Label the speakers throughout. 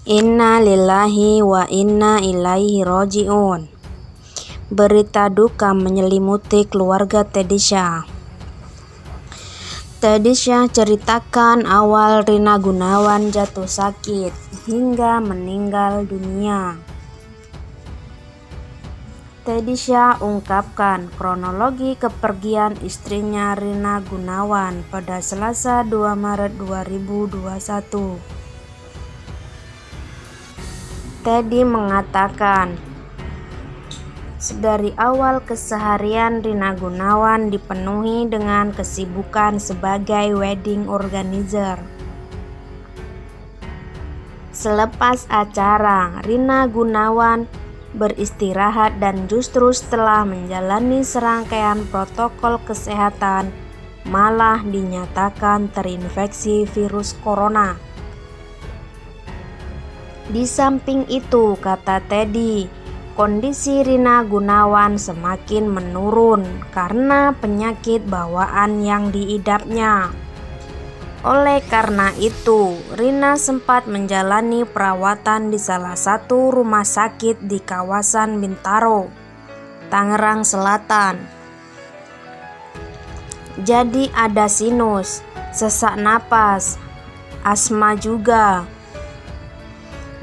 Speaker 1: Inna lillahi wa inna ilaihi roji'un. Berita duka menyelimuti keluarga Tedisha. Tedisha ceritakan awal Rina Gunawan jatuh sakit hingga meninggal dunia. Tedisha ungkapkan kronologi kepergian istrinya Rina Gunawan pada Selasa 2 Maret 2021. Teddy mengatakan, sedari awal keseharian Rina Gunawan dipenuhi dengan kesibukan sebagai wedding organizer. Selepas acara, Rina Gunawan beristirahat dan justru setelah menjalani serangkaian protokol kesehatan malah dinyatakan terinfeksi virus corona. Di samping itu, kata Teddy, kondisi Rina Gunawan semakin menurun karena penyakit bawaan yang diidapnya. Oleh karena itu, Rina sempat menjalani perawatan di salah satu rumah sakit di kawasan Bintaro, Tangerang Selatan. Jadi ada sinus, sesak napas, asma juga.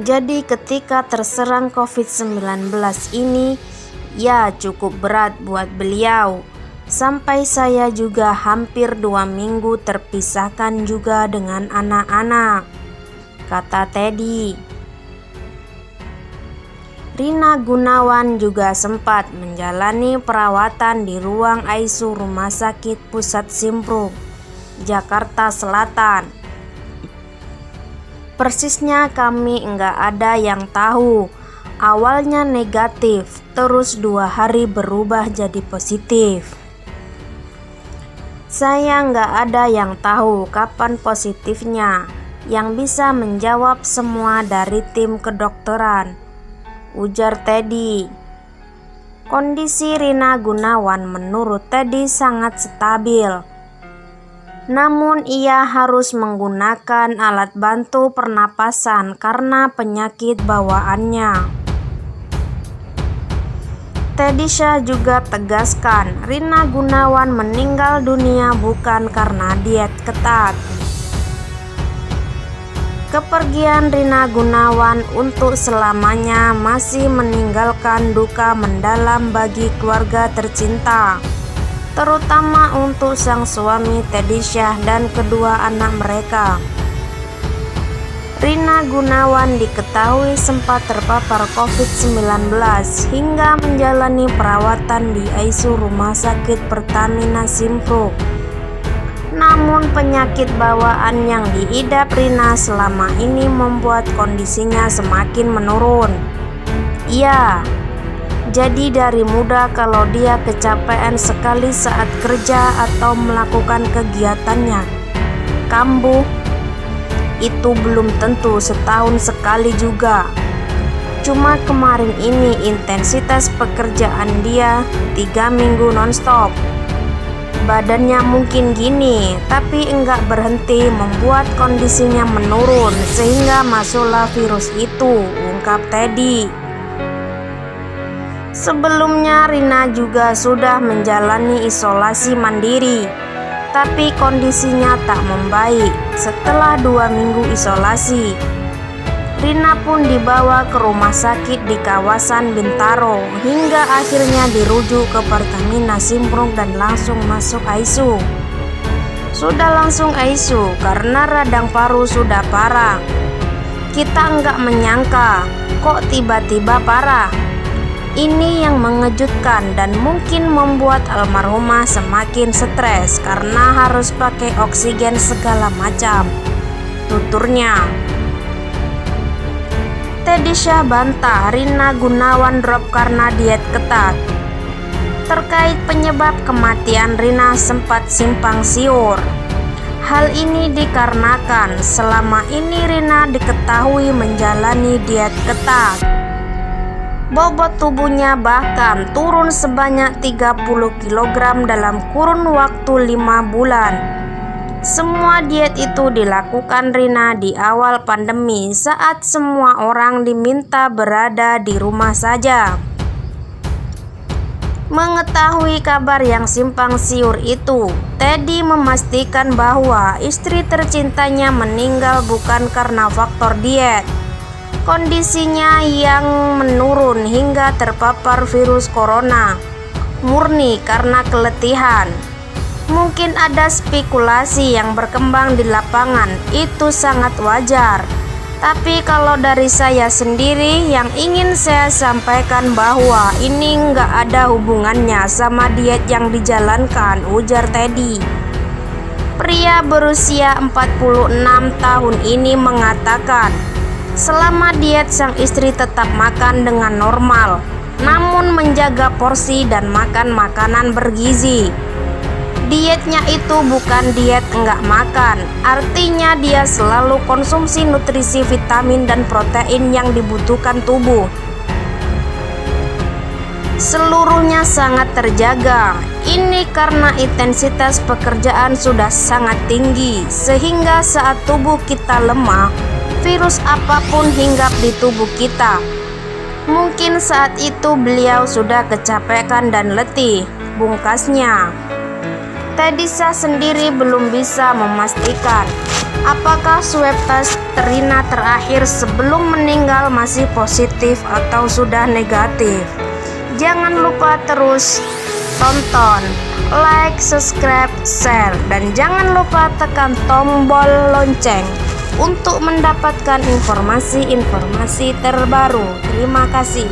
Speaker 1: Jadi ketika terserang COVID-19 ini, ya cukup berat buat beliau. Sampai saya juga hampir 2 minggu terpisahkan juga dengan anak-anak, kata Teddy. Rina Gunawan juga sempat menjalani perawatan di ruang ICU Rumah Sakit Pusat Simpruk, Jakarta Selatan. Persisnya kami enggak ada yang tahu. Awalnya negatif, terus 2 hari berubah jadi positif. Saya enggak ada yang tahu kapan positifnya. Yang bisa menjawab semua dari tim kedokteran, ujar Teddy. Kondisi Rina Gunawan menurut Teddy sangat stabil. Namun ia harus menggunakan alat bantu pernapasan karena penyakit bawaannya. Tedisha juga tegaskan Rina Gunawan meninggal dunia bukan karena diet ketat. Kepergian Rina Gunawan untuk selamanya masih meninggalkan duka mendalam bagi keluarga tercinta, terutama untuk sang suami Tedisha dan kedua anak mereka. Rina Gunawan diketahui sempat terpapar COVID-19 hingga menjalani perawatan di ICU Rumah Sakit Pertamina Simpruk. Namun penyakit bawaan yang diidap Rina selama ini membuat kondisinya semakin menurun. Iya, jadi dari muda kalau dia kecapean sekali saat kerja atau melakukan kegiatannya, kambuh. Itu belum tentu setahun sekali juga. Cuma kemarin ini intensitas pekerjaan dia 3 minggu nonstop. Badannya mungkin gini, tapi enggak berhenti membuat kondisinya menurun sehingga masuklah virus itu, ungkap Teddy. Sebelumnya Rina juga sudah menjalani isolasi mandiri, tapi kondisinya tak membaik. Setelah 2 minggu isolasi, Rina pun dibawa ke rumah sakit di kawasan Bintaro hingga akhirnya dirujuk ke Pertamina Simpruk dan langsung masuk ICU. Sudah langsung ICU karena radang paru sudah parah. Kita enggak menyangka kok tiba-tiba parah. Ini yang mengejutkan dan mungkin membuat almarhumah semakin stres karena harus pakai oksigen segala macam, tuturnya. Tedisha bantah Rina Gunawan drop karena diet ketat. Terkait penyebab kematian Rina sempat simpang siur. Hal ini dikarenakan selama ini Rina diketahui menjalani diet ketat. Bobot tubuhnya bahkan turun sebanyak 30 kg dalam kurun waktu 5 bulan. Semua diet itu dilakukan Rina di awal pandemi saat semua orang diminta berada di rumah saja. Mengetahui kabar yang simpang siur itu, Teddy memastikan bahwa istri tercintanya meninggal bukan karena faktor diet. Kondisinya yang menurun hingga terpapar virus corona, murni karena keletihan. Mungkin ada spekulasi yang berkembang di lapangan, itu sangat wajar. Tapi kalau dari saya sendiri, yang ingin saya sampaikan bahwa ini nggak ada hubungannya sama diet yang dijalankan, ujar Teddy. Pria berusia 46 tahun ini mengatakan, selama diet sang istri tetap makan dengan normal, namun menjaga porsi dan makan makanan bergizi. Dietnya itu bukan diet enggak makan, artinya dia selalu konsumsi nutrisi vitamin dan protein yang dibutuhkan tubuh. Seluruhnya sangat terjaga. Ini karena intensitas pekerjaan sudah sangat tinggi, sehingga saat tubuh kita lemah, virus apapun hinggap di tubuh kita. Mungkin saat itu beliau sudah kecapekan dan letih, bungkasnya. Teddy sendiri belum bisa memastikan apakah swab tes Rina terakhir sebelum meninggal masih positif atau sudah negatif. Jangan lupa terus tonton, like, subscribe, share, dan jangan lupa tekan tombol lonceng untuk mendapatkan informasi-informasi terbaru. Terima kasih.